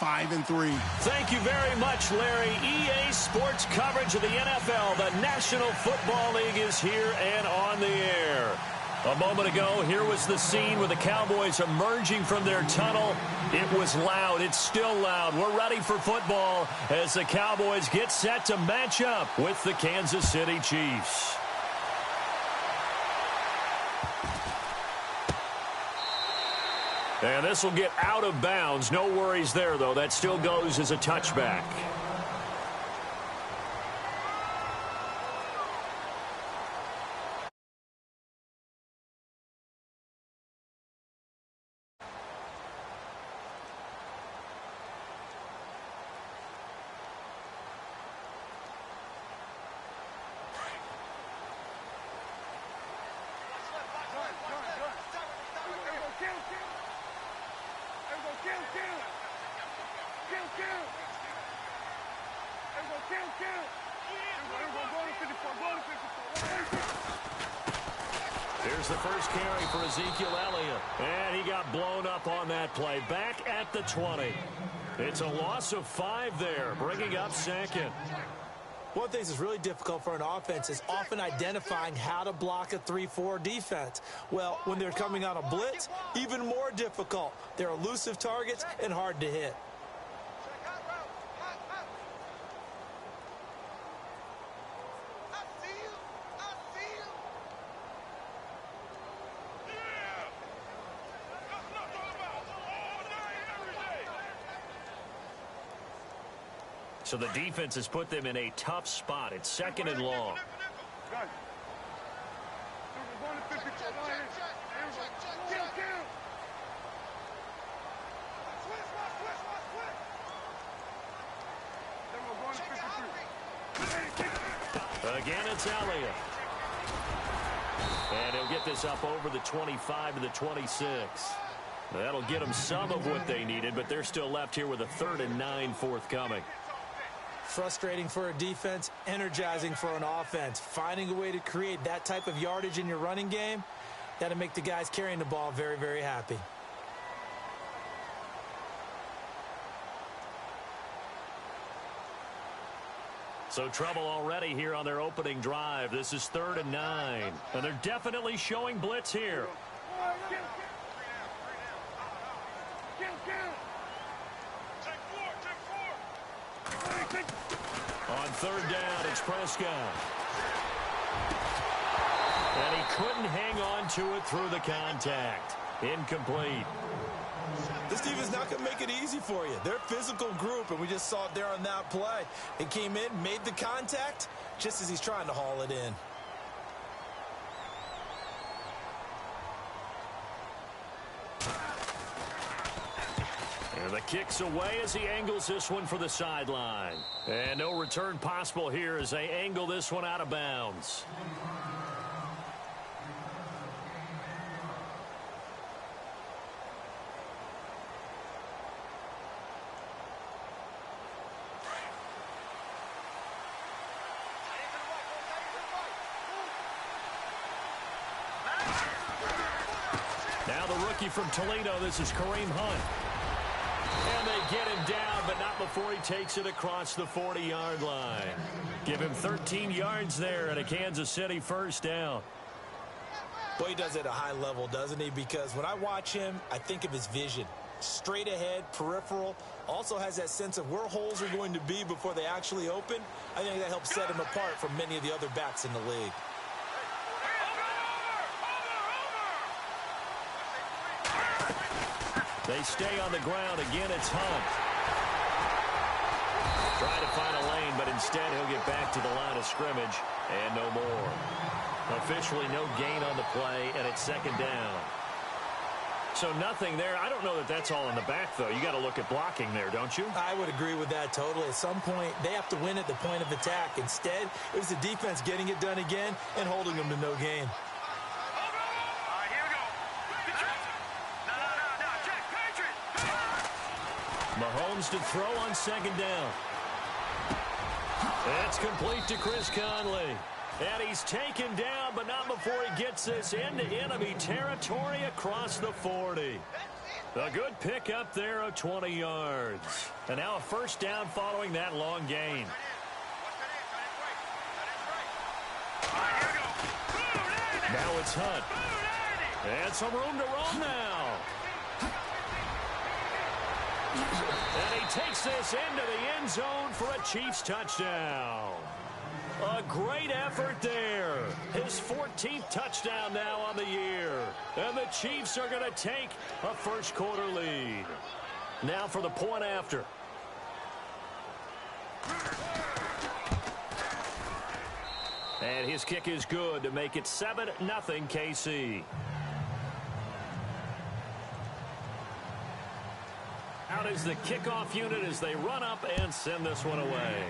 5-3. Thank you very much, Larry. EA Sports coverage of the NFL. The National Football League is here and on the air. A moment ago, here was the scene with the Cowboys emerging from their tunnel. It was loud. It's still loud. We're ready for football as the Cowboys get set to match up with the Kansas City Chiefs. And this will get out of bounds. No worries there, though. That still goes as a touchback. Here's the first carry for Ezekiel Elliott. And he got blown up on that play. Back at the 20. It's a loss of 5 there, bringing up second. One thing that's really difficult for an offense is often identifying how to block a 3-4 defense. Well, when they're coming on a blitz, even more difficult. They're elusive targets and hard to hit. So the defense has put them in a tough spot. It's second and long. Again, it's Elliott. And he'll get this up over the 25 to the 26. That'll get them some of what they needed, but they're still left here with a 3rd and 9 forthcoming. Frustrating for a defense, energizing for an offense. Finding a way to create that type of yardage in your running game, that'll make the guys carrying the ball very, very happy. So trouble already here on their opening drive. This is 3rd and 9. And they're definitely showing blitz here. On 3rd down, it's Prescott. And he couldn't hang on to it through the contact. Incomplete. This team is not going to make it easy for you. They're a physical group, and we just saw it there on that play. It came in, made the contact, just as he's trying to haul it in. And the kick's away as he angles this one for the sideline. And no return possible here as they angle this one out of bounds. Now the rookie from Toledo, this is Kareem Hunt. And they get him down, but not before he takes it across the 40-yard line. Give him 13 yards there and a Kansas City first down. Boy, he does it at a high level, doesn't he? Because when I watch him, I think of his vision. Straight ahead, peripheral. Also has that sense of where holes are going to be before they actually open. I think that helps set him apart from many of the other backs in the league. They stay on the ground. Again, it's Hunt. Try to find a lane, but instead he'll get back to the line of scrimmage and no more. Officially no gain on the play, and it's 2nd down. So nothing there. I don't know that that's all in the back, though. You got to look at blocking there, don't you? I would agree with that totally. At some point, they have to win at the point of attack. Instead, it was the defense getting it done again and holding them to no gain. Mahomes to throw on 2nd down. It's complete to Chris Conley. And he's taken down, but not before he gets this into enemy territory across the 40. A good pick up there of 20 yards. And now a first down following that long gain. Now it's Hunt. And some room to roam now. And he takes this into the end zone for a Chiefs touchdown. A great effort there. His 14th touchdown now on the year. And the Chiefs are going to take a first quarter lead. Now for the point after. And his kick is good to make it 7-0 KC. Out is the kickoff unit as they run up and send this one away.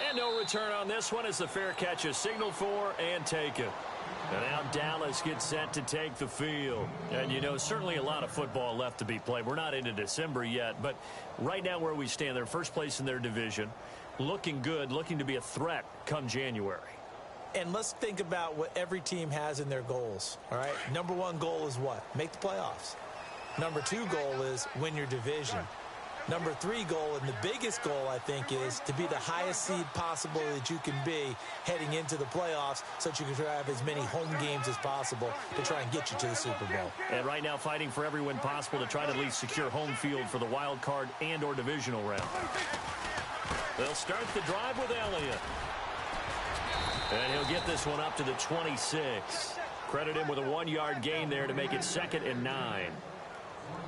And no return on this one as the fair catch is signaled for and taken. And now Dallas gets set to take the field. And, you know, certainly a lot of football left to be played. We're not into December yet, but right now where we stand, they're first place in their division. Looking good, looking to be a threat come January. And let's think about what every team has in their goals, all right? Number one goal is what? Make the playoffs. Number two goal is win your division. Number three goal, and the biggest goal, I think, is to be the highest seed possible that you can be heading into the playoffs so that you can have as many home games as possible to try and get you to the Super Bowl. And right now fighting for every win possible to try to at least secure home field for the wild card and or divisional round. They'll start the drive with Elliott. And he'll get this one up to the 26. Credit him with a 1-yard gain there to make it 2nd and 9.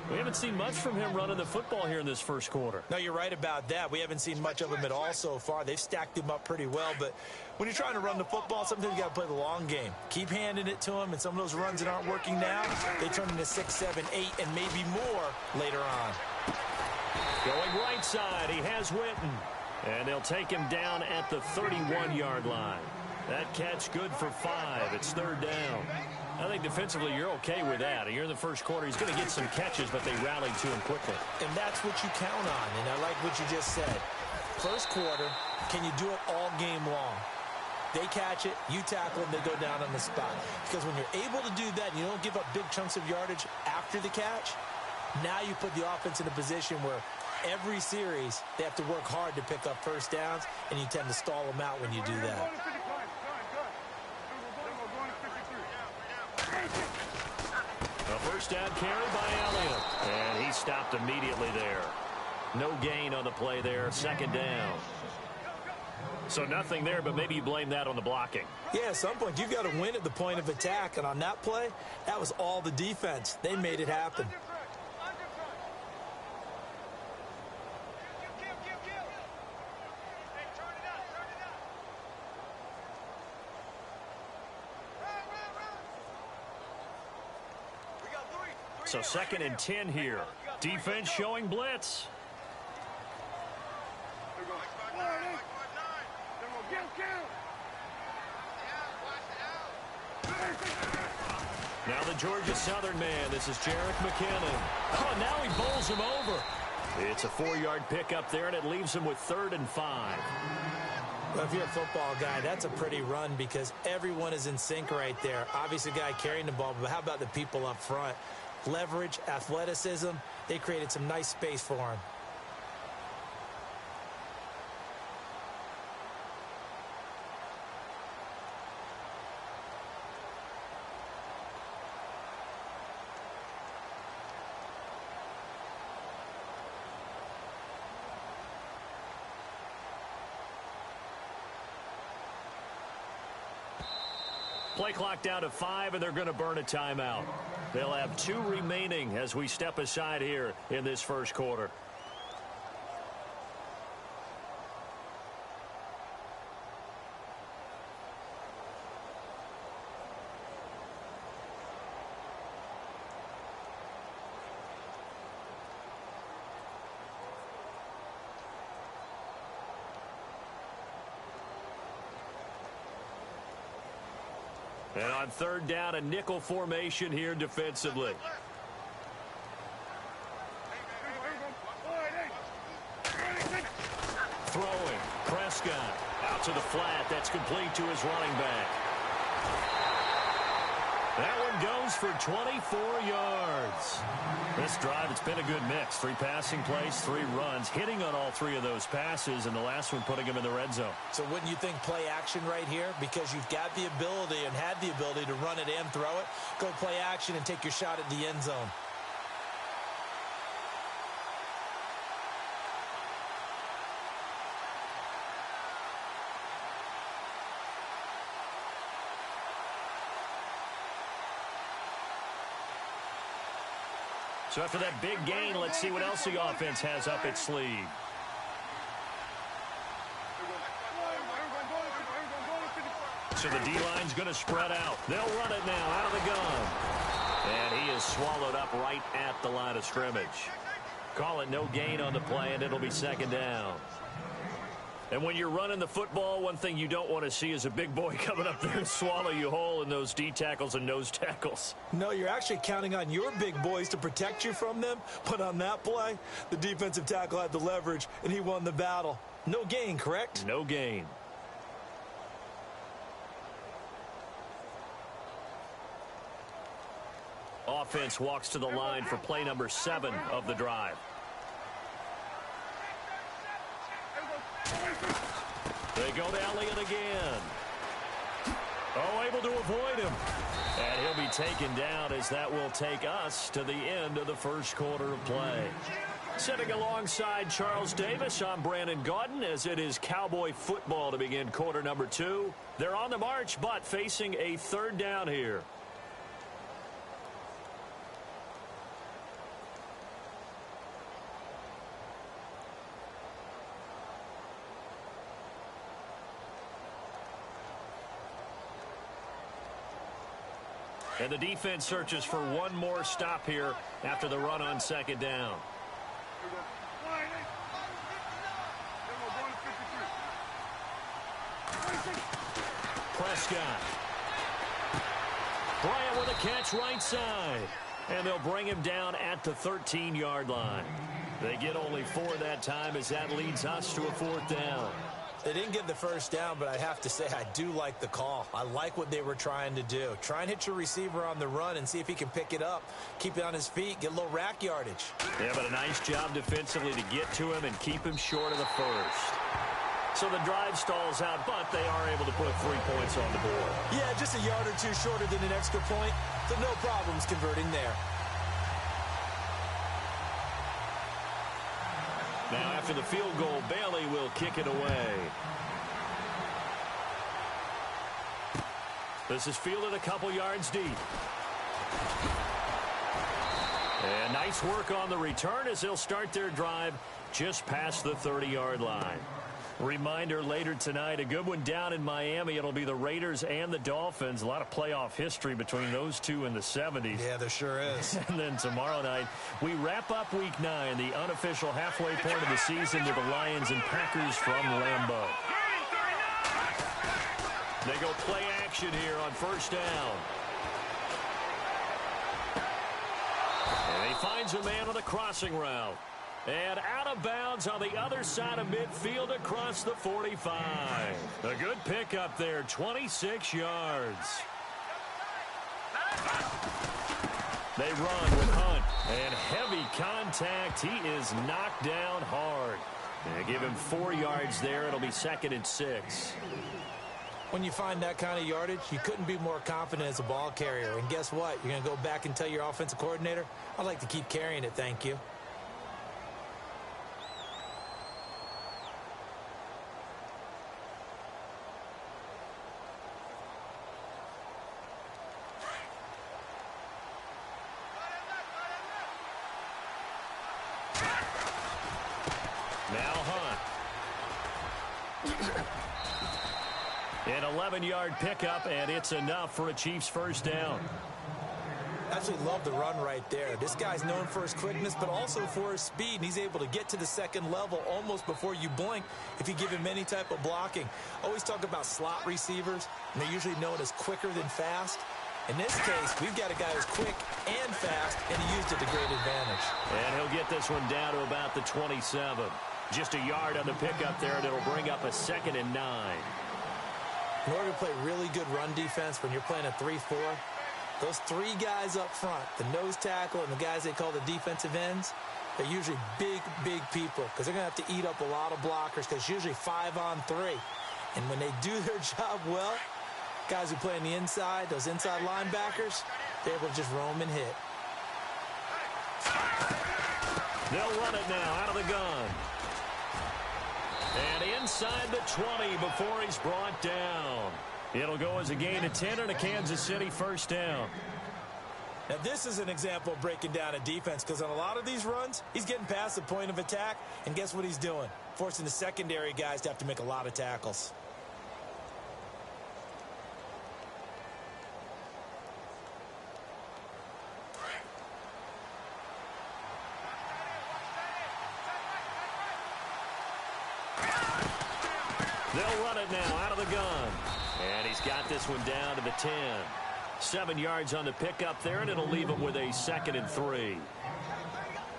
We haven't seen much from him running the football here in this first quarter. No, you're right about that. We haven't seen much of him at all so far. They've stacked him up pretty well, but when you're trying to run the football, sometimes you got to play the long game. Keep handing it to him, and some of those runs that aren't working now, they turn into 6, 7, 8, and maybe more later on. Going right side, he has Witten. And they'll take him down at the 31-yard line. That catch good for 5. It's 3rd down. I think defensively you're okay with that. You're in the first quarter. He's going to get some catches, but they rallied to him quickly. And that's what you count on, and I like what you just said. First quarter, can you do it all game long? They catch it, you tackle them, they go down on the spot. Because when you're able to do that and you don't give up big chunks of yardage after the catch, now you put the offense in a position where every series they have to work hard to pick up first downs, and you tend to stall them out when you do that. A first down carry by Elliott. And he stopped immediately there. No gain on the play there. 2nd down. So nothing there, but maybe you blame that on the blocking. Yeah, at some point, you've got to win at the point of attack. And on that play, that was all the defense. They made it happen. So 2nd and 10 here. Defense showing blitz. Now the Georgia Southern man. This is Jerick McKinnon. Oh, now he bowls him over. It's a 4-yard pickup there, and it leaves him with 3rd and 5. Well, if you're a football guy, that's a pretty run because everyone is in sync right there. Obviously, the guy carrying the ball, but how about the people up front? Leverage, athleticism, they created some nice space for him. Play clock down to 5, and they're going to burn a timeout. They'll have 2 remaining as we step aside here in this first quarter. And on 3rd down, a nickel formation here defensively. Throwing. Prescott out to the flat. That's complete to his running back. That one goes for 24 yards. This drive, it's been a good mix. 3 passing plays, 3 runs, hitting on all 3 of those passes, and the last one putting him in the red zone. So wouldn't you think play action right here? Because you've got the ability and had the ability to run it and throw it. Go play action and take your shot at the end zone. So after that big gain, let's see what else the offense has up its sleeve. So the D-line's going to spread out. They'll run it now out of the gun. And he is swallowed up right at the line of scrimmage. Call it no gain on the play, and it'll be second down. And when you're running the football, one thing you don't want to see is a big boy coming up there and swallow you whole in those D tackles and nose tackles. No, you're actually counting on your big boys to protect you from them. But on that play, the defensive tackle had the leverage, and he won the battle. No gain, correct? No gain. Offense walks to the line for play number 7 of the drive. They go to Elliott again. Oh, able to avoid him. And he'll be taken down as that will take us to the end of the first quarter of play. Sitting alongside Charles Davis, I'm Brandon Gaudin as it is Cowboy football to begin quarter number 2. They're on the march, but facing a third down here. And the defense searches for one more stop here after the run on second down. Prescott. Bryant with a catch right side. And they'll bring him down at the 13-yard line. They get only 4 that time as that leads us to a 4th down. They didn't get the first down, but I have to say I do like the call. I like what they were trying to do. Try and hit your receiver on the run and see if he can pick it up. Keep it on his feet, get a little rack yardage. Yeah, but a nice job defensively to get to him and keep him short of the first. So the drive stalls out, but they are able to put 3 points on the board. Yeah, just a yard or 2 shorter than an extra point, so no problems converting there. Now, after the field goal, Bailey will kick it away. This is fielded a couple yards deep. And nice work on the return as they'll start their drive just past the 30-yard line. Reminder later tonight, a good one down in Miami. It'll be the Raiders and the Dolphins. A lot of playoff history between those two in the 70s. Yeah, there sure is. And then tomorrow night, we wrap up Week 9, the unofficial halfway point of the season with the Lions and Packers from Lambeau. They go play action here on first down. And he finds a man on a crossing route. And out of bounds on the other side of midfield across the 45. A good pickup there, 26 yards. They run with Hunt. And heavy contact. He is knocked down hard. And they give him 4 yards there. It'll be 2nd and 6. When you find that kind of yardage, you couldn't be more confident as a ball carrier. And guess what? You're going to go back and tell your offensive coordinator, I'd like to keep carrying it, thank you. Now Hunt. An 11-yard pickup, and it's enough for a Chiefs first down. Absolutely love the run right there. This guy's known for his quickness, but also for his speed. And he's able to get to the second level almost before you blink if you give him any type of blocking. Always talk about slot receivers, and they're usually known as quicker than fast. In this case, we've got a guy who's quick and fast, and he used it to great advantage. And he'll get this one down to about the 27. Just a yard on the pickup there, and it'll bring up a 2nd and 9. In order to play really good run defense when you're playing a 3-4, Those three guys up front, the nose tackle and the guys they call the defensive ends, they're usually big, big people because they're going to have to eat up a lot of blockers because it's usually 5-on-3. And when they do their job well, guys who play on the inside, those inside linebackers, they're able to just roam and hit. They'll run it now out of the gun. And inside the 20 before he's brought down. It'll go as a gain of 10 and a Kansas City first down. Now, this is an example of breaking down a defense because on a lot of these runs, he's getting past the point of attack, and guess what he's doing? Forcing the secondary guys to have to make a lot of tackles. They'll run it now out of the gun. And he's got this one down to the 10. 7 yards on the pickup there, and it'll leave him with a 2nd and 3.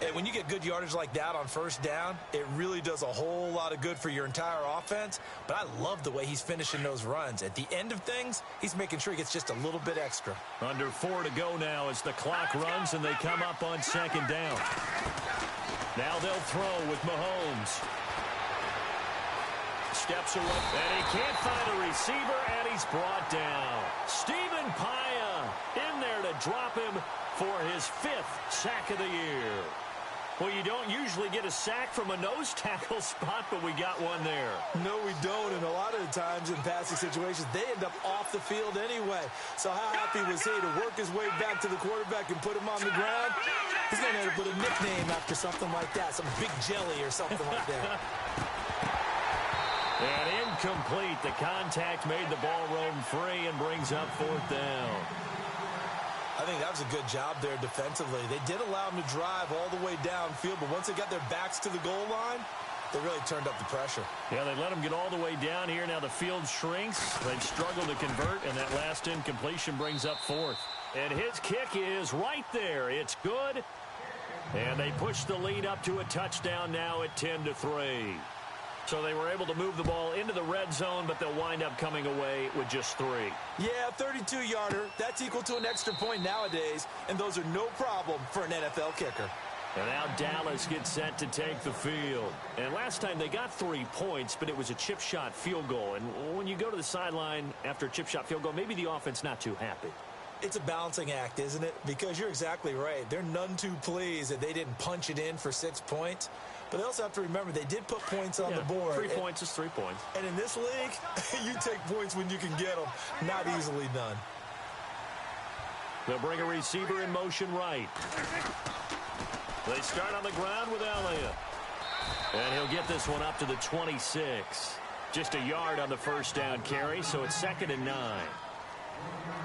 And when you get good yardage like that on first down, it really does a whole lot of good for your entire offense. But I love the way he's finishing those runs. At the end of things, he's making sure he gets just a little bit extra. Under 4 to go now as the clock runs, and they come up on 2nd down. Now they'll throw with Mahomes. Steps away, and he can't find a receiver, and he's brought down. Stephen Paya in there to drop him for his 5th sack of the year. Well, you don't usually get a sack from a nose tackle spot, but we got one there. No, we don't, and a lot of the times in passing situations, they end up off the field anyway. So how happy was he to work his way back to the quarterback and put him on the ground? He's going to have to put a nickname after something like that, some Big Jelly or something like that. And incomplete. The contact made the ball roam free and brings up 4th down. I think that was a good job there defensively. They did allow him to drive all the way downfield, but once they got their backs to the goal line, they really turned up the pressure. Yeah, they let him get all the way down here. Now the field shrinks. They've struggled to convert, and that last incompletion brings up 4th. And his kick is right there. It's good. And they push the lead up to a touchdown now at 10-3. So they were able to move the ball into the red zone, but they'll wind up coming away with just 3. Yeah, 32-yarder. That's equal to an extra point nowadays, and those are no problem for an NFL kicker. And now Dallas gets set to take the field. And last time they got 3 points, but it was a chip shot field goal. And when you go to the sideline after a chip shot field goal, maybe the offense not too happy. It's a balancing act, isn't it? Because you're exactly right. They're none too pleased that they didn't punch it in for 6 points. But they also have to remember they did put points on the board. 3 points is 3 points. And in this league, you take points when you can get them. Not easily done. They'll bring a receiver in motion right. They start on the ground with Elliott. And he'll get this one up to the 26. Just a yard on the first down carry, so it's 2nd and 9.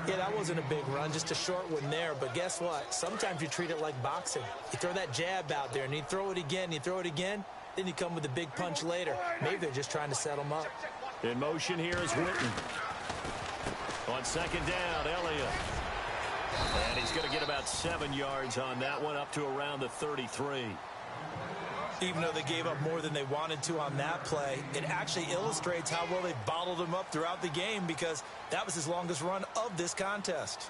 Yeah, that wasn't a big run, just a short one there. But guess what? Sometimes you treat it like boxing. You throw that jab out there, and you throw it again, you throw it again, then you come with a big punch later. Maybe they're just trying to set them up. In motion here is Witten. On 2nd down, Elliott. And he's going to get about 7 yards on that one, up to around the 33. Even though they gave up more than they wanted to on that play, it actually illustrates how well they bottled him up throughout the game because that was his longest run of this contest.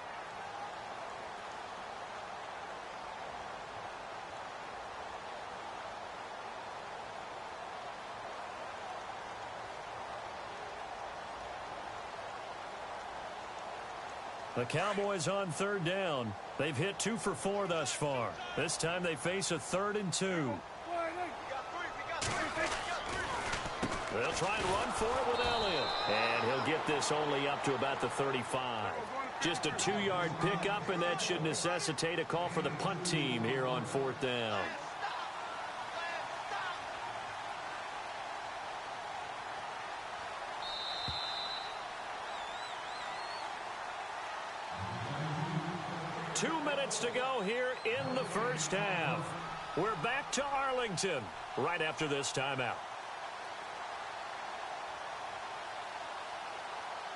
The Cowboys on 3rd down. They've hit 2 for 4 thus far. This time they face a 3rd and 2. They'll try and run for it with Elliott. And he'll get this only up to about the 35. Just a 2-yard pickup, and that should necessitate a call for the punt team here on 4th down. Two minutes to go here in the first half. We're back to Arlington right after this timeout.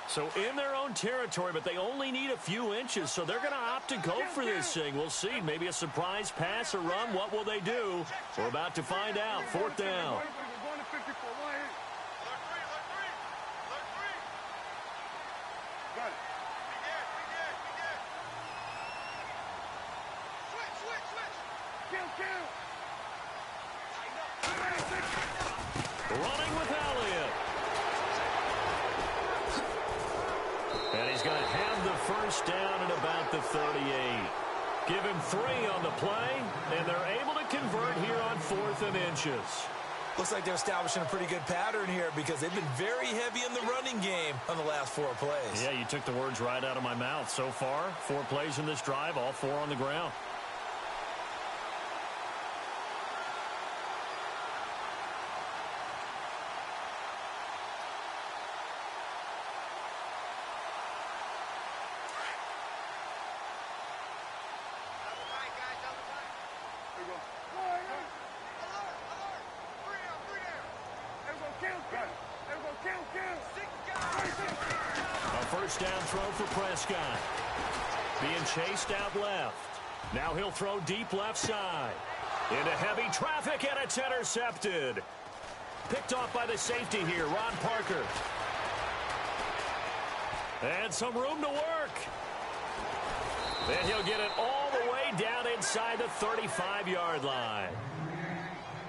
So in their own territory, but they only need a few inches, so they're going to opt to go for this thing. We'll see. Maybe a surprise pass or run. What will they do? We're about to find out. 4th down. Running with Elliott. And he's going to have the first down at about the 38. Give him 3 on the play, and they're able to convert here on 4th and inches. Looks like they're establishing a pretty good pattern here because they've been very heavy in the running game on the last 4 plays. Yeah, you took the words right out of my mouth. So far, 4 plays in this drive, all 4 on the ground. First down throw for Prescott. Being chased out left. Now he'll throw deep left side. Into heavy traffic, and it's intercepted. Picked off by the safety here, Ron Parker. And some room to work. And he'll get it all the way down inside the 35-yard line.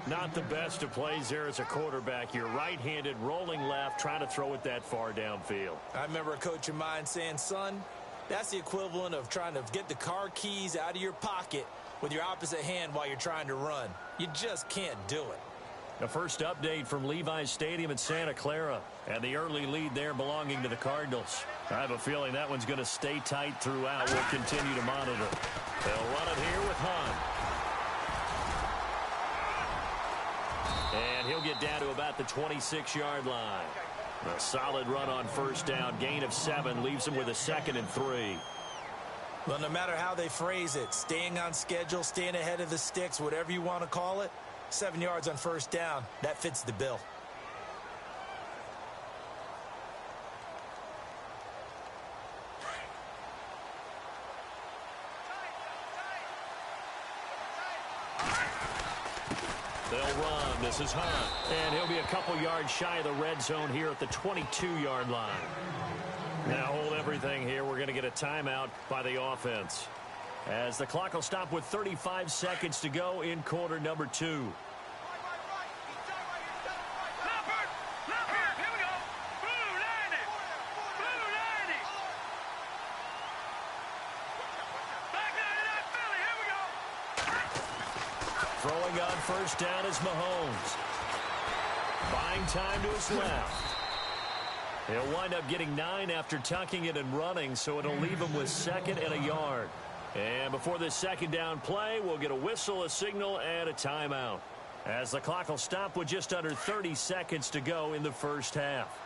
Not the best of plays there as a quarterback. You're right-handed, rolling left, trying to throw it that far downfield. I remember a coach of mine saying, son, that's the equivalent of trying to get the car keys out of your pocket with your opposite hand while you're trying to run. You just can't do it. The first update from Levi's Stadium in Santa Clara, and the early lead there belonging to the Cardinals. I have a feeling that one's going to stay tight throughout. We'll continue to monitor. They'll run it here with Hunt. And he'll get down to about the 26-yard line. A solid run on first down. Gain of 7 leaves him with a 2nd and 3. Well, no matter how they phrase it, staying on schedule, staying ahead of the sticks, whatever you want to call it, 7 yards on first down, that fits the bill. They'll run. This is Hunt. And he'll be a couple yards shy of the red zone here at the 22-yard line. Now hold everything here. We're going to get a timeout by the offense, as the clock will stop with 35 seconds to go in quarter number 2. Throwing on first down is Mahomes. Buying time to his left. He'll wind up getting 9 after tucking it and running, so it'll leave him with 2nd and a yard. And before this second down play, we'll get a whistle, a signal, and a timeout, as the clock will stop with just under 30 seconds to go in the first half.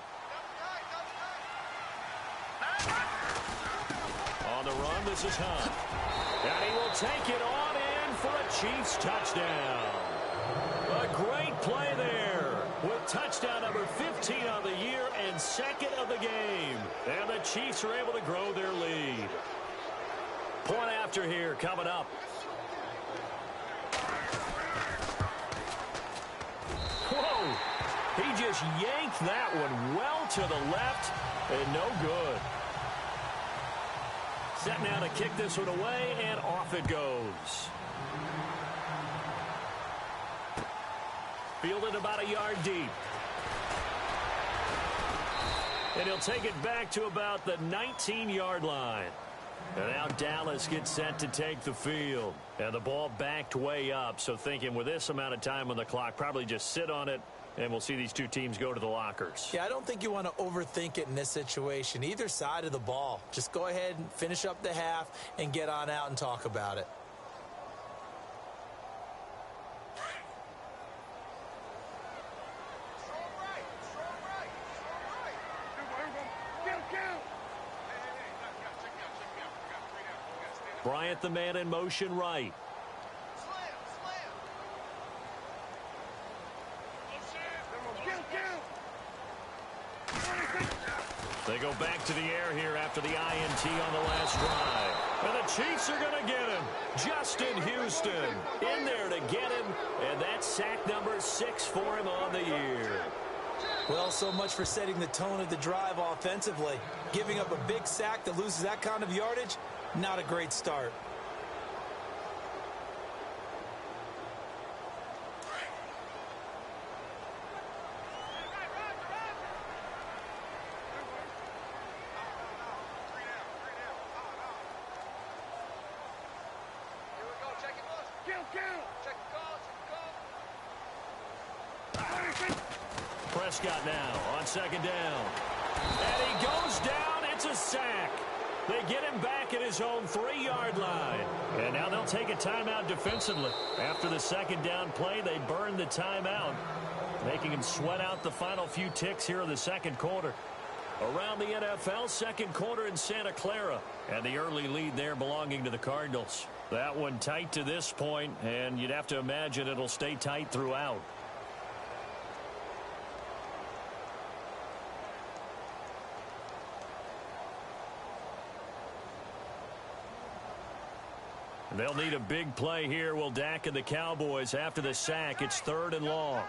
On the run, this is Hunt. And he will take it on in for a Chiefs touchdown. A great play there, with touchdown number 15 on the year and 2nd of the game. And the Chiefs are able to grow their lead. Point after here coming up. Whoa! He just yanked that one well to the left, and no good. Set now to kick this one away, and off it goes. Fielded about a yard deep. And he'll take it back to about the 19-yard line. And now Dallas gets set to take the field. And the ball backed way up, so thinking with this amount of time on the clock, probably just sit on it, and we'll see these two teams go to the lockers. Yeah, I don't think you want to overthink it in this situation. Either side of the ball. Just go ahead and finish up the half and get on out and talk about it. Bryant, the man in motion right. They go back to the air here after the INT on the last drive. And the Chiefs are going to get him. Justin Houston in there to get him. And that's sack number 6 for him on the year. Well, so much for setting the tone of the drive offensively. Giving up a big sack that loses that kind of yardage, not a great start. Prescott now on second down. And he goes down. It's a sack. They get him back at his own 3-yard line. And now they'll take a timeout defensively. After the second down play, they burn the timeout, making him sweat out the final few ticks here in the second quarter. Around the NFL, second quarter in Santa Clara. And the early lead there belonging to the Cardinals. That one tight to this point, and you'd have to imagine it'll stay tight throughout. They'll need a big play here. Will Dak and the Cowboys after the sack. It's 3rd and long.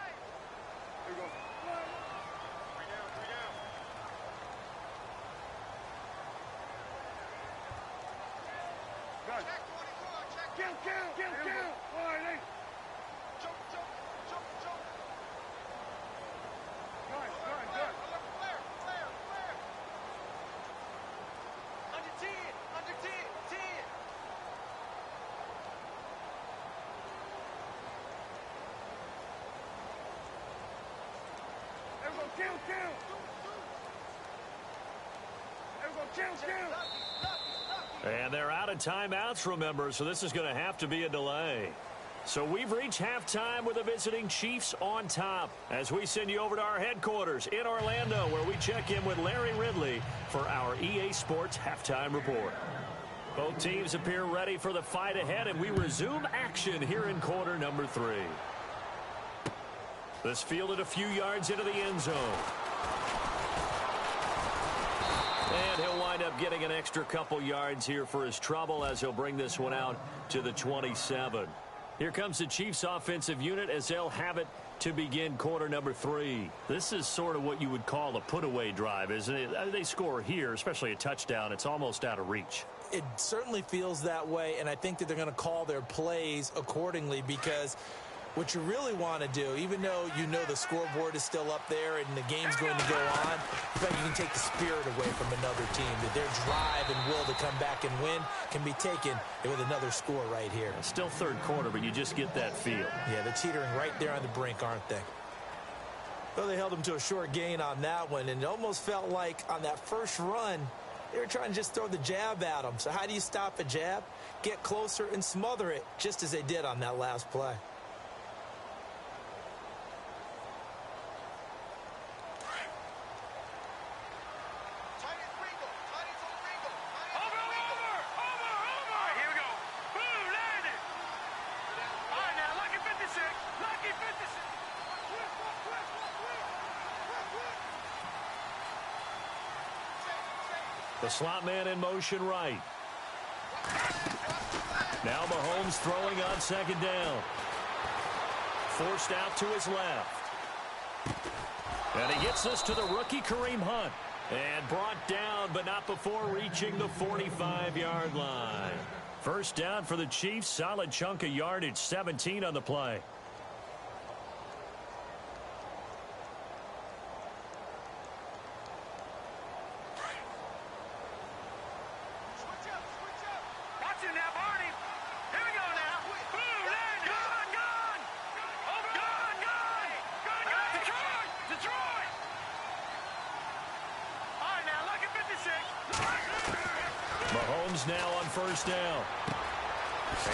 And they're out of timeouts, remember, so this is going to have to be a delay. So we've reached halftime with the visiting Chiefs on top as we send you over to our headquarters in Orlando, where we check in with Larry Ridley for our EA Sports Halftime Report. Both teams appear ready for the fight ahead, and we resume action here in quarter number 3. This fielded a few yards into the end zone. And he'll wind up getting an extra couple yards here for his trouble as he'll bring this one out to the 27. Here comes the Chiefs offensive unit as they'll have it to begin quarter number 3. This is sort of what you would call a put-away drive, isn't it? They score here, especially a touchdown. It's almost out of reach. It certainly feels that way, and I think that they're going to call their plays accordingly, because what you really want to do, even though you know the scoreboard is still up there and the game's going to go on, you can take the spirit away from another team. That their drive and will to come back and win can be taken with another score right here. It's still third quarter, but you just get that feel. Yeah, they're teetering right there on the brink, aren't they? Well, they held them to a short gain on that one, and it almost felt like on that first run, they were trying to just throw the jab at them. So how do you stop a jab? Get closer and smother it, just as they did on that last play. The slot man in motion right. Now Mahomes throwing on second down. Forced out to his left. And he gets this to the rookie Kareem Hunt. And brought down, but not before reaching the 45-yard line. First down for the Chiefs. Solid chunk of yardage. 17 on the play. Mahomes now on first down.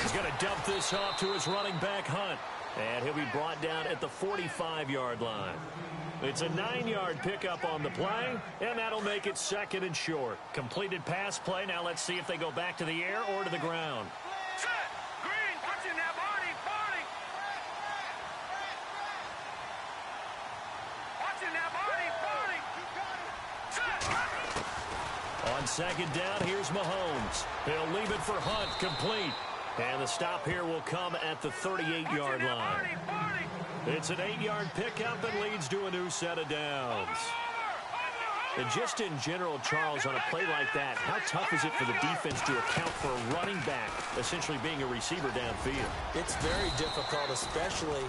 He's going to dump this off to his running back, Hunt. And he'll be brought down at the 45-yard line. It's a 9-yard pickup on the play, and that'll make it second and short. Completed pass play. Now let's see if they go back to the air or to the ground. On second down, here's Mahomes. He'll leave it for Hunt, complete. And the stop here will come at the 38-yard line. It's an 8-yard pickup and leads to a new set of downs. And just in general, Charles, on a play like that, how tough is it for the defense to account for a running back essentially being a receiver downfield? It's very difficult, especially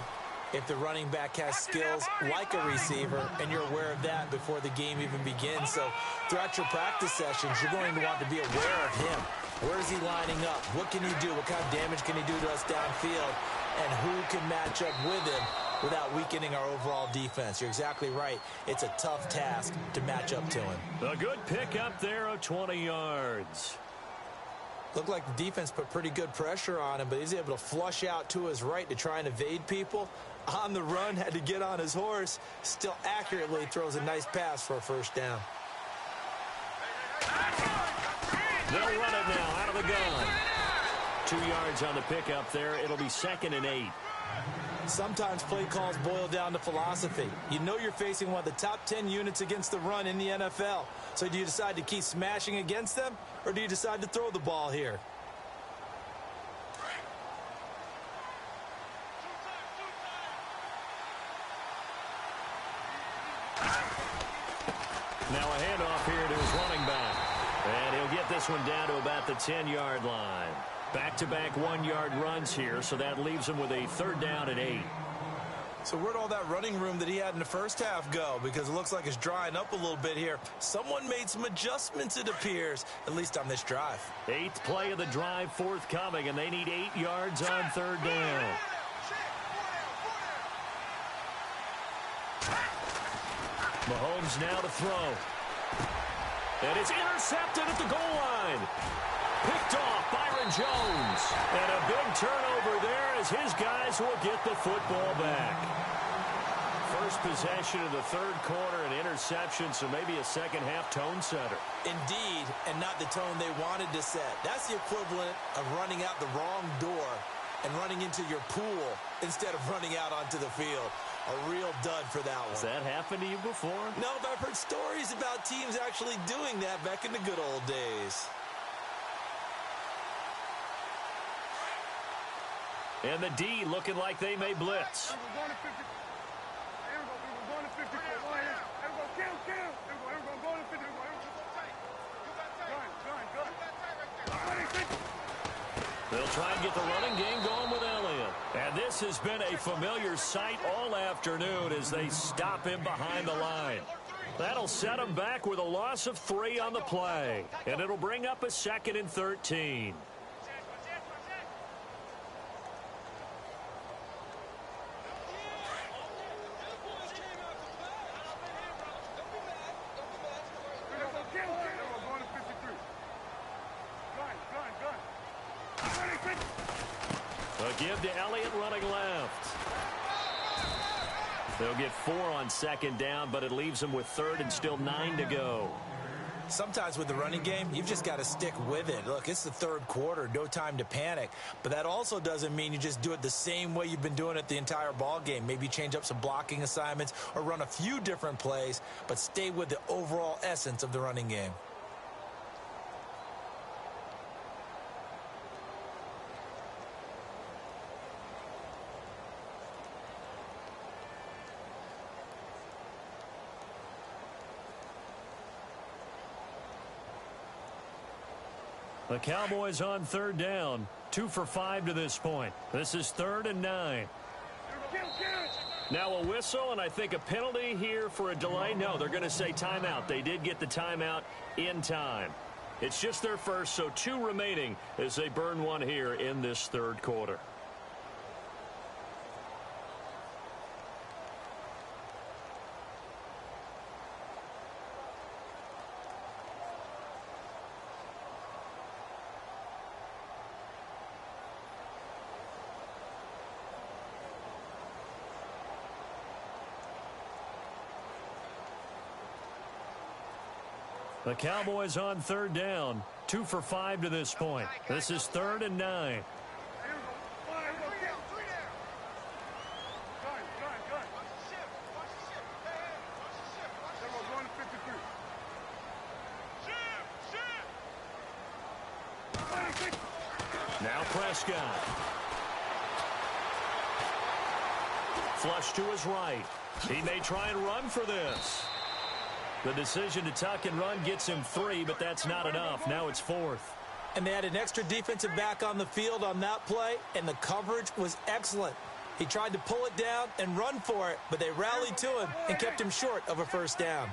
if the running back has skills like a receiver, and you're aware of that before the game even begins. So throughout your practice sessions, you're going to want to be aware of him. Where is he lining up? What can he do? What kind of damage can he do to us downfield? And who can match up with him without weakening our overall defense? You're exactly right. It's a tough task to match up to him. A good pick up there of 20 yards. Looked like the defense put pretty good pressure on him, but he's able to flush out to his right to try and evade people. On the run, had to get on his horse. Still accurately throws a nice pass for a first down. They'll run it now out of the gun. 2 yards on the pickup there. It'll be 2nd and 8. Sometimes play calls boil down to philosophy. You know you're facing one of the top 10 units against the run in the NFL. So do you decide to keep smashing against them, or do you decide to throw the ball here? Now a handoff here to his running back. And he'll get this one down to about the 10-yard line. Back-to-back 1-yard runs here, so that leaves him with a 3rd down and 8. So where'd all that running room that he had in the first half go? Because it looks like it's drying up a little bit here. Someone made some adjustments, it appears, at least on this drive. 8th play of the drive forthcoming, and they need 8 yards on 3rd down. Mahomes now to throw. And it's intercepted at the goal line. Picked off Byron Jones. And a big turnover there as his guys will get the football back. First possession of the 3rd quarter, an interception, so maybe a second-half tone setter. Indeed, and not the tone they wanted to set. That's the equivalent of running out the wrong door and running into your pool instead of running out onto the field. A real dud for that one. Has that happened to you before? No, but I've heard stories about teams actually doing that back in the good old days. And the D looking like they may blitz. They'll try and get the running game going with Elliott. And this has been a familiar sight all afternoon as they stop him behind the line. That'll set him back with a loss of 3 on the play. And it'll bring up a 2nd and 13. A give to Elliott running left. They'll get 4 on 2nd down, but it leaves them with 3rd and still 9 to go. Sometimes with the running game, you've just got to stick with it. Look, it's the 3rd quarter, no time to panic. But that also doesn't mean you just do it the same way you've been doing it the entire ball game. Maybe change up some blocking assignments or run a few different plays, but stay with the overall essence of the running game. The Cowboys on 3rd down. 2 for 5 to this point. This is 3rd and 9. Now a whistle, and I think a penalty here for a delay. No, they're going to say timeout. They did get the timeout in time. It's just their first, so 2 remaining as they burn 1 here in this 3rd quarter. The Cowboys on 3rd down. 2 for 5 to this point. This is 3rd and 9. Now Prescott. Flush to his right. He may try and run for this. The decision to tuck and run gets him 3, but that's not enough. Now it's 4th. And they had an extra defensive back on the field on that play, and the coverage was excellent. He tried to pull it down and run for it, but they rallied to him and kept him short of a first down.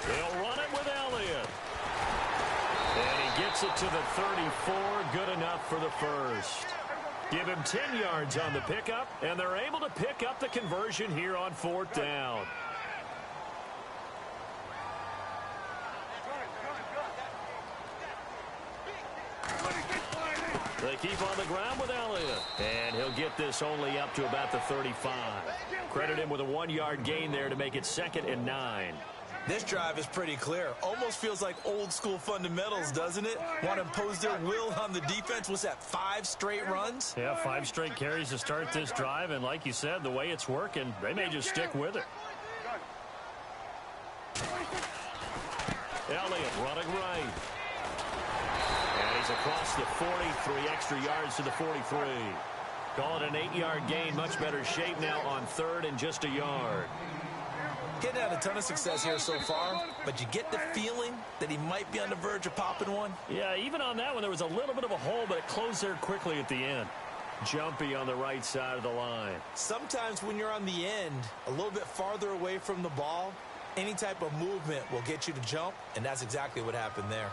They'll run it with Elliott. And he gets it to the 34. Good enough for the first. Give him 10 yards on the pickup, and they're able to pick up the conversion here on 4th down. They keep on the ground with Elliott, and he'll get this only up to about the 35. Credit him with a 1-yard gain there to make it 2nd and 9. This drive is pretty clear. Almost feels like old school fundamentals, doesn't it? Want to impose their will on the defense. What's that, 5 straight runs? Yeah, 5 straight carries to start this drive, and like you said, the way it's working, they may just stick with it. Elliott running right. And he's across the 43 extra yards to the 43. Call it an 8-yard gain. Much better shape now on 3rd and just a yard. Getting had a ton of success here so far, but you get the feeling that he might be on the verge of popping one. Yeah, even on that one, there was a little bit of a hole, but it closed there quickly at the end. Jumpy on the right side of the line. Sometimes when you're on the end, a little bit farther away from the ball, any type of movement will get you to jump, and that's exactly what happened there.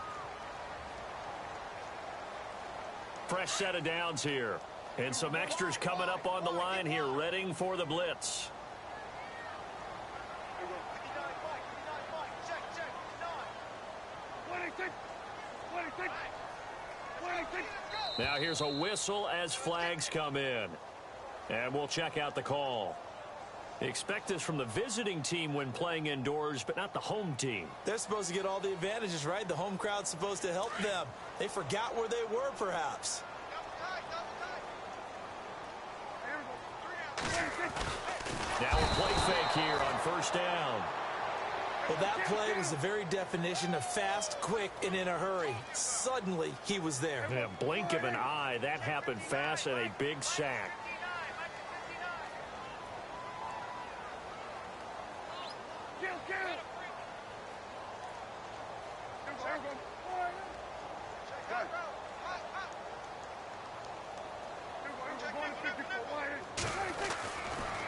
Fresh set of downs here. And some extras coming up on the line here, readying for the blitz. Now here's a whistle as flags come in. And we'll check out the call. Expect this from the visiting team when playing indoors, but not the home team. They're supposed to get all the advantages, right? The home crowd's supposed to help them. They forgot where they were, perhaps. Now a play fake here on 1st down. Well, that play was the very definition of fast, quick, and in a hurry. Suddenly, he was there. In a blink of an eye, that happened fast and a big sack.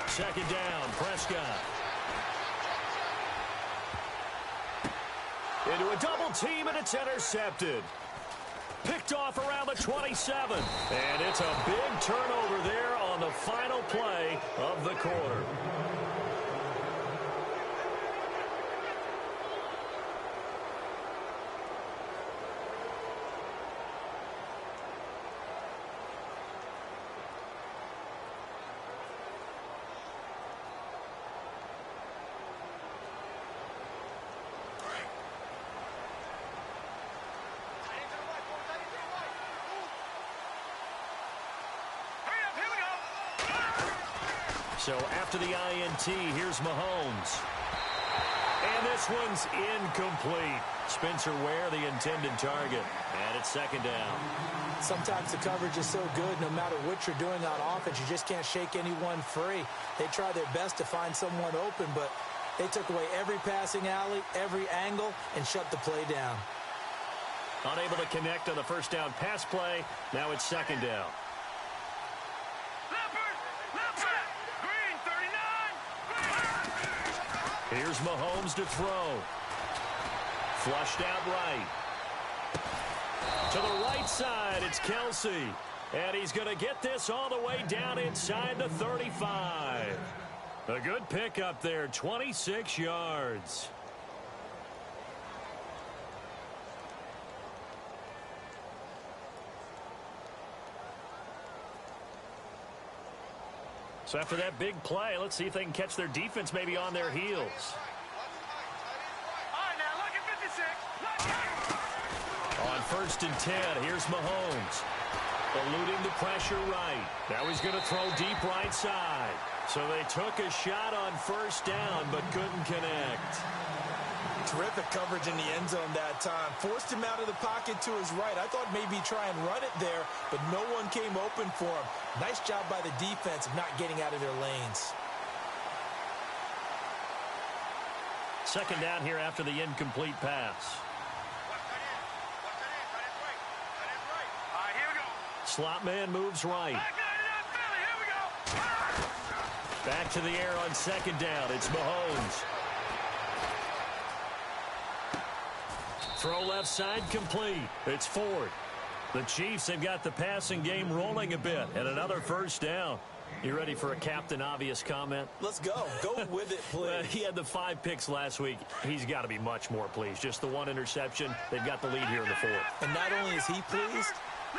Second down, Prescott. Into a double team, and it's intercepted. Picked off around the 27. And it's a big turnover there on the final play of the quarter. So after the INT, here's Mahomes. And this one's incomplete. Spencer Ware, the intended target. And it's 2nd down. Sometimes the coverage is so good, no matter what you're doing on offense, you just can't shake anyone free. They try their best to find someone open, but they took away every passing alley, every angle, and shut the play down. Unable to connect on the 1st down pass play. Now it's 2nd down. Here's Mahomes to throw. Flushed out right. To the right side, it's Kelsey. And he's going to get this all the way down inside the 35. A good pickup there, 26 yards. So after that big play, let's see if they can catch their defense maybe on their heels. On 1st and 10, here's Mahomes. Eluding the pressure right. Now he's going to throw deep right side. So they took a shot on 1st down, but couldn't connect. Terrific coverage in the end zone that time. Forced him out of the pocket to his right. I thought maybe try and run it there, but no one came open for him. Nice job by the defense of not getting out of their lanes. Second down here after the incomplete pass. Slot man moves right. Back to the air on second down. It's Mahomes. Throw left side complete. It's Ford. The Chiefs have got the passing game rolling a bit, and another first down. You ready for a Captain Obvious comment? Let's go. Go with it, please. He had the 5 picks last week. He's got to be much more pleased. Just the 1 interception. They've got the lead here in the 4th. And not only is he pleased,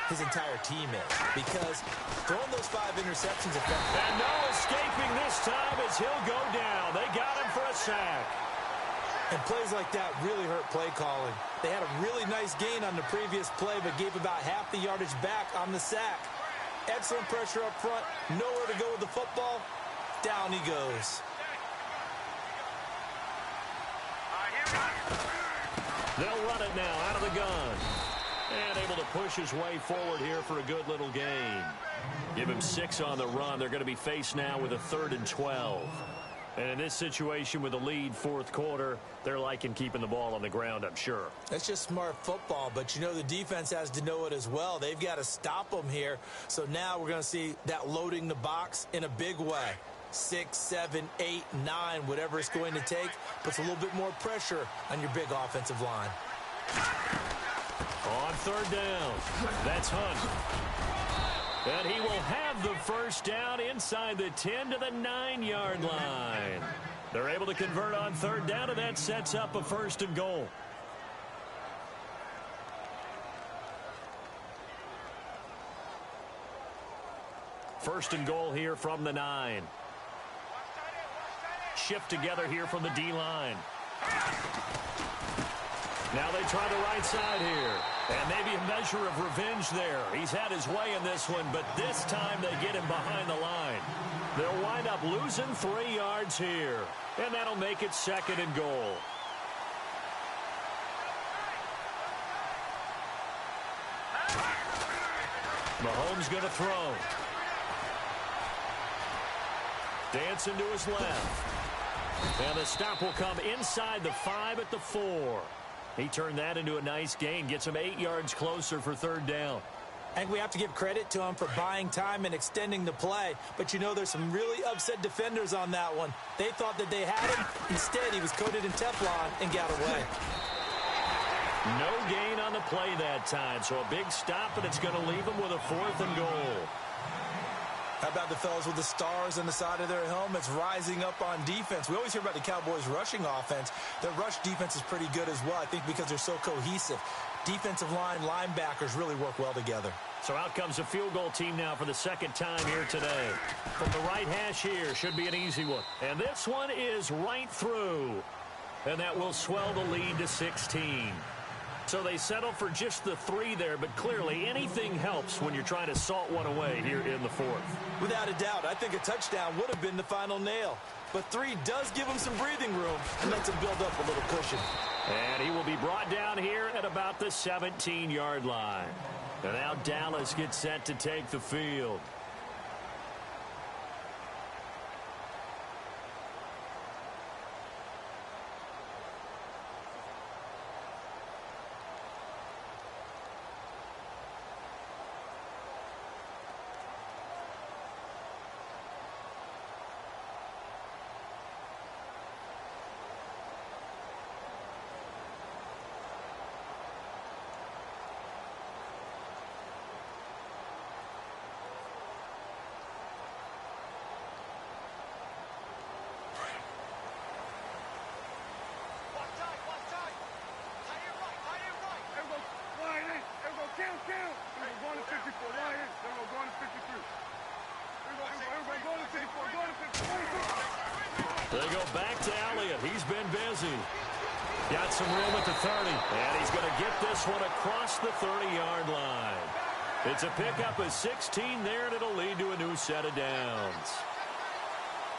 his entire team is. Because throwing those 5 interceptions effectively. And no escaping this time as he'll go down. They got him for a sack. And plays like that really hurt play calling. They had a really nice gain on the previous play, but gave about half the yardage back on the sack. Excellent pressure up front. Nowhere to go with the football. Down he goes. They'll run it now out of the gun. And able to push his way forward here for a good little gain. Give him 6 on the run. They're going to be faced now with a 3rd and 12. And in this situation with the lead 4th quarter, they're liking keeping the ball on the ground, I'm sure. That's just smart football, but you know the defense has to know it as well. They've got to stop them here. So now we're going to see that loading the box in a big way. 6, 7, 8, 9, whatever it's going to take, puts a little bit more pressure on your big offensive line. On 3rd down, that's Hunt. And he will have the first down inside the 10 to the 9-yard line. They're able to convert on 3rd down, and that sets up a 1st and goal. First and goal here from the 9. Shift together here from the D-line. Now they try the right side here. And maybe a measure of revenge there. He's had his way in this one, but this time they get him behind the line. They'll wind up losing 3 yards here. And that'll make it 2nd and goal. Mahomes going to throw. Dancing to his left. And the stop will come inside the 5 at the 4. He turned that into a nice gain. Gets him 8 yards closer for 3rd down. I think we have to give credit to him for buying time and extending the play. But, you know, there's some really upset defenders on that one. They thought that they had him. Instead, he was coated in Teflon and got away. No gain on the play that time. So a big stop, and it's going to leave him with a 4th and goal. How about the fellas with the stars on the side of their helmets rising up on defense? We always hear about the Cowboys' rushing offense. Their rush defense is pretty good as well, I think, because they're so cohesive. Defensive line, linebackers really work well together. So out comes a field goal team now for the 2nd time here today. From the right hash here, should be an easy one. And this one is right through. And that will swell the lead to 16. So they settle for just the 3 there, but clearly anything helps when you're trying to salt one away here in the 4th. Without a doubt, I think a touchdown would have been the final nail. But 3 does give him some breathing room and lets him build up a little cushion. And he will be brought down here at about the 17-yard line. And now Dallas gets set to take the field. They go back to Elliott. He's been busy. Got some room at the 30. And he's going to get this one across the 30-yard line. It's a pickup of 16 there, and it'll lead to a new set of downs.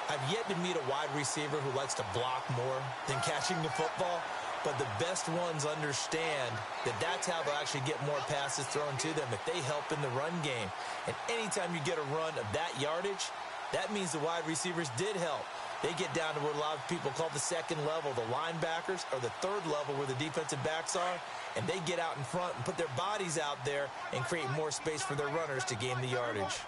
I've yet to meet a wide receiver who likes to block more than catching the football. but the best ones understand that that's how they'll actually get more passes thrown to them if they help in the run game. And anytime you get a run of that yardage, that means the wide receivers did help. They get down to what a lot of people call the second level, the linebackers, or the third level where the defensive backs are, and they get out in front and put their bodies out there and create more space for their runners to gain the yardage.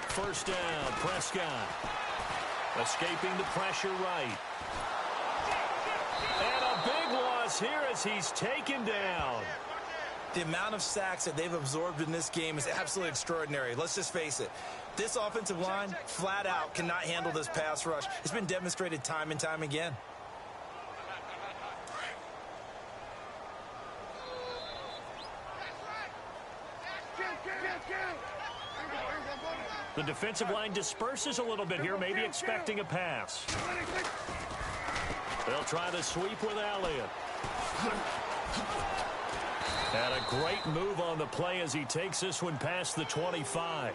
First down, Prescott. Escaping the pressure right. And a big loss here as he's taken down. The amount of sacks that they've absorbed in this game is absolutely extraordinary. Let's just face it. This offensive line, flat out, cannot handle this pass rush. It's been demonstrated time and time again. The defensive line disperses a little bit here, maybe expecting a pass. They'll try the sweep with Elliott. And a great move on the play as he takes this one past the 25.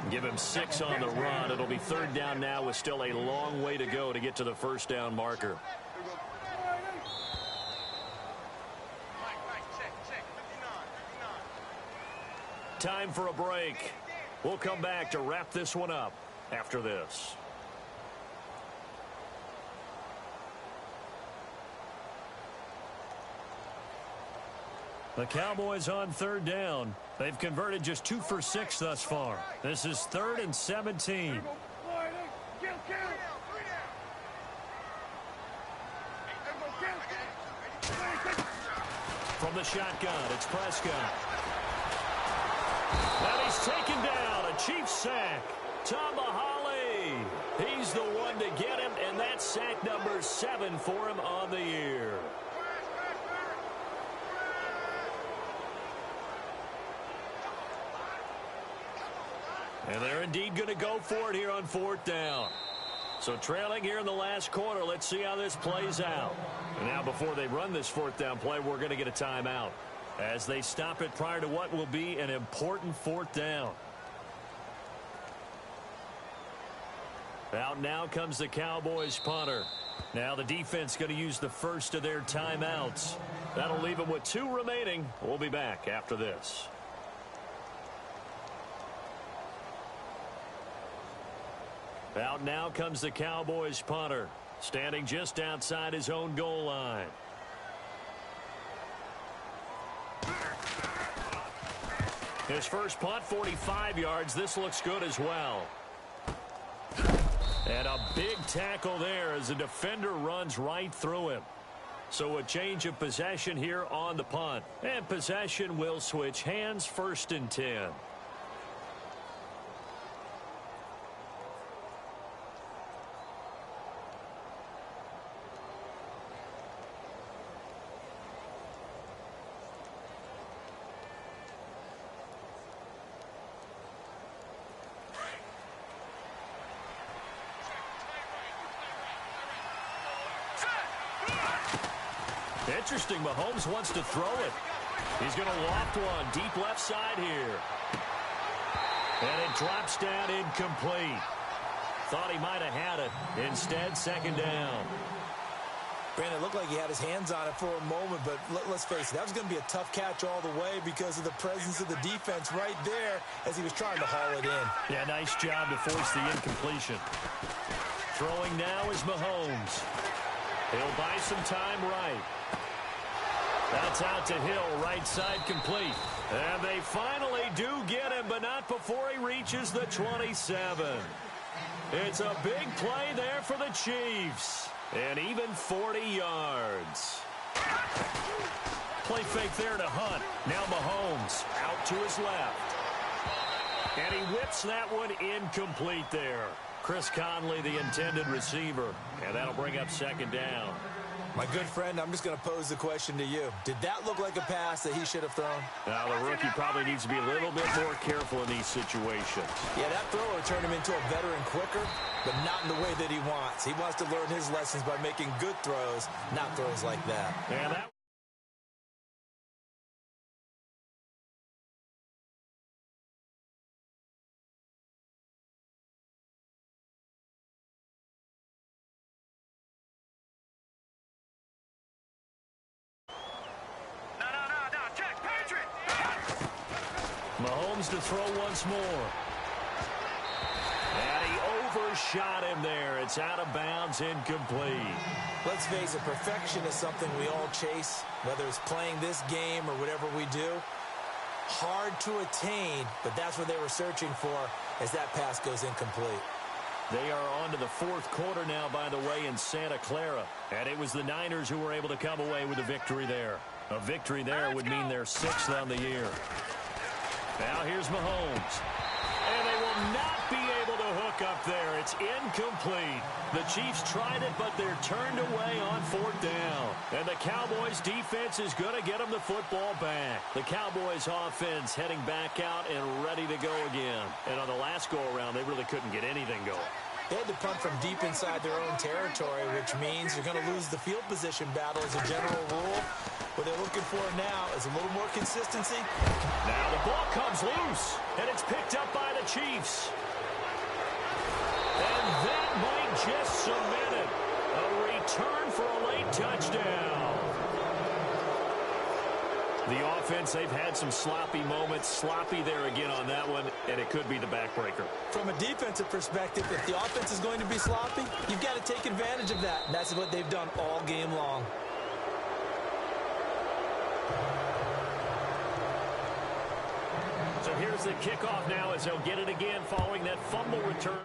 Give him 6 on the run. It'll be third down now with still a long way to go to get to the first down marker. Time for a break. We'll come back to wrap this one up after this. The Cowboys on third down. They've converted just 2 for 6 thus far. This is 3rd and 17. From the shotgun, it's Prescott. And he's taken down, a Chiefs sack. Tomahawley, he's the one to get him, and that's sack number 7 for him on the year. And they're indeed going to go for it here on 4th down. So trailing here in the last quarter, let's see how this plays out. And now before they run this 4th down play, we're going to get a timeout as they stop it prior to what will be an important 4th down. Out now comes the Cowboys punter. Now the defense going to use the first of their timeouts. That'll leave them with 2 remaining. We'll be back after this. Out now comes the Cowboys punter, standing just outside his own goal line. His first punt, 45 yards. This looks good as well. And a big tackle there as the defender runs right through him. So a change of possession here on the punt. And possession will switch hands, 1st and 10. Interesting, Mahomes wants to throw it. He's going to loft one deep left side here. And it drops down incomplete. Thought he might have had it. Instead, 2nd down. Brandon, it looked like he had his hands on it for a moment, but let's face it, that was going to be a tough catch all the way because of the presence of the defense right there as he was trying to haul it in. Yeah, nice job to force the incompletion. Throwing now is Mahomes. He'll buy some time right. That's out to Hill, right side complete. And they finally do get him, but not before he reaches the 27. It's a big play there for the Chiefs. And even 40 yards. Play fake there to Hunt. Now Mahomes out to his left. And he whips that one incomplete there. Chris Conley, the intended receiver. And that'll bring up 2nd down. My good friend, I'm just going to pose the question to you. Did that look like a pass that he should have thrown? Now, the rookie probably needs to be a little bit more careful in these situations. Yeah, that throw would turn him into a veteran quicker, but not in the way that he wants. He wants to learn his lessons by making good throws, not throws like that. And that Mahomes to throw once more. And he overshot him there. It's out of bounds, incomplete. Let's face it, perfection is something we all chase, whether it's playing this game or whatever we do. Hard to attain, but that's what they were searching for as that pass goes incomplete. They are on to the fourth quarter now, by the way, in Santa Clara. And it was the Niners who were able to come away with a victory there. A victory there would mean their 6th on the year. Now here's Mahomes. And they will not be able to hook up there. It's incomplete. The Chiefs tried it, but they're turned away on 4th down. And the Cowboys' defense is going to get them the football back. The Cowboys' offense heading back out and ready to go again. And on the last go-around, they really couldn't get anything going. They had to punt from deep inside their own territory, which means you're going to lose the field position battle as a general rule. What they're looking for now is a little more consistency. Now the ball comes loose, and it's picked up by the Chiefs. And that might just cement it. A return for a late touchdown. The offense, they've had some sloppy moments. Sloppy there again on that one, and it could be the backbreaker. From a defensive perspective, if the offense is going to be sloppy, you've got to take advantage of that. And that's what they've done all game long. So here's the kickoff now as they'll get it again following that fumble return.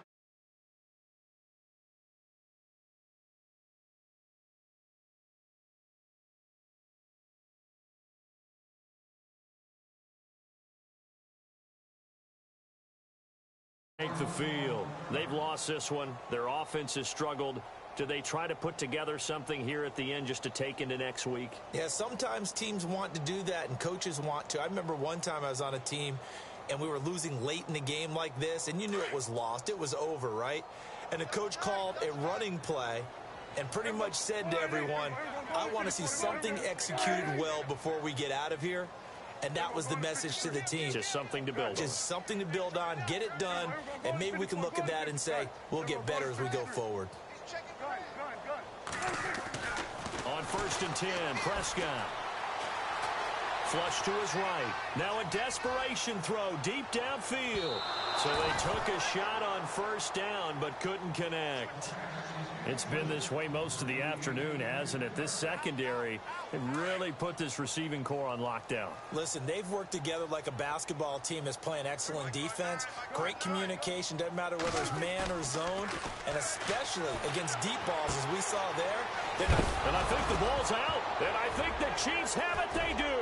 Take the field. They've lost this one. Their offense has struggled. Do they try to put together something here at the end just to take into next week? Yeah, sometimes teams want to do that and coaches want to. I remember one time I was on a team and we were losing late in the game like this, and you knew it was lost. It was over, right? And the coach called a running play and pretty much said to everyone, I want to see something executed well before we get out of here. And that was the message to the team. Just something to build on. Just something to build on, get it done, and maybe we can look at that and say, we'll get better as we go forward. On 1st and 10, Prescott. Flush to his right. Now a desperation throw deep downfield. So they took a shot on 1st down but couldn't connect. It's been this way most of the afternoon, hasn't it? This secondary really put this receiving core on lockdown. Listen, they've worked together like a basketball team that's playing excellent defense. Great communication, doesn't matter whether it's man or zone, and especially against deep balls as we saw there. And I think the ball's out, and I think the Chiefs have it. They do.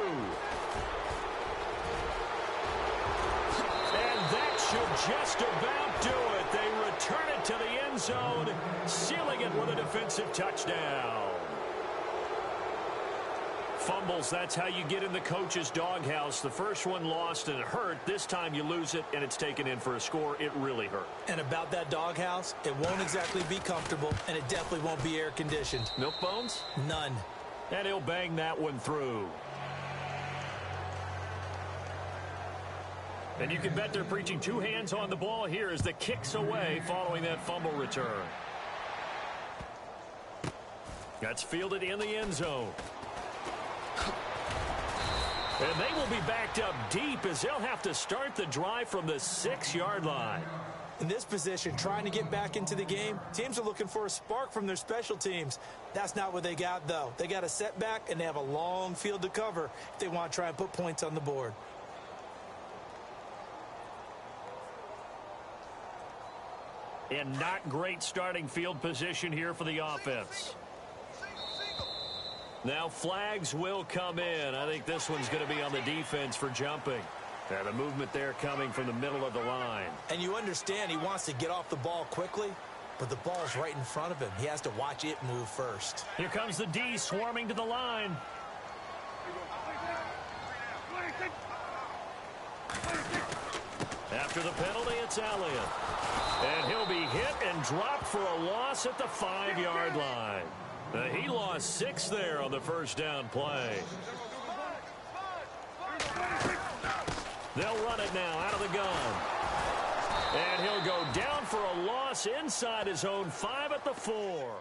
And that should just about do it. They return it to the end zone, sealing it with a defensive touchdown. Fumbles, that's how you get in the coach's doghouse. The first one lost and it hurt. This time you lose it and it's taken in for a score. It really hurt. And about that doghouse, it won't exactly be comfortable, and it definitely won't be air-conditioned. Milk bones? None. And he'll bang that one through. And you can bet they're preaching two hands on the ball here as the kick's away following that fumble return. That's fielded in the end zone. And they will be backed up deep as they'll have to start the drive from the 6-yard line. In this position, trying to get back into the game, teams are looking for a spark from their special teams. That's not what they got, though. They got a setback, and they have a long field to cover if they want to try and put points on the board. And not great starting field position here for the offense. Now flags will come in. I think this one's going to be on the defense for jumping. Now the movement there coming from the middle of the line. And you understand he wants to get off the ball quickly, but the ball's right in front of him. He has to watch it move first. Here comes the D swarming to the line. After the penalty, it's Elliott. And he'll be hit and dropped for a loss at the 5-yard line. He lost 6 there on the first down play. They'll run it now out of the gun. And he'll go down for a loss inside his own 5 at the 4.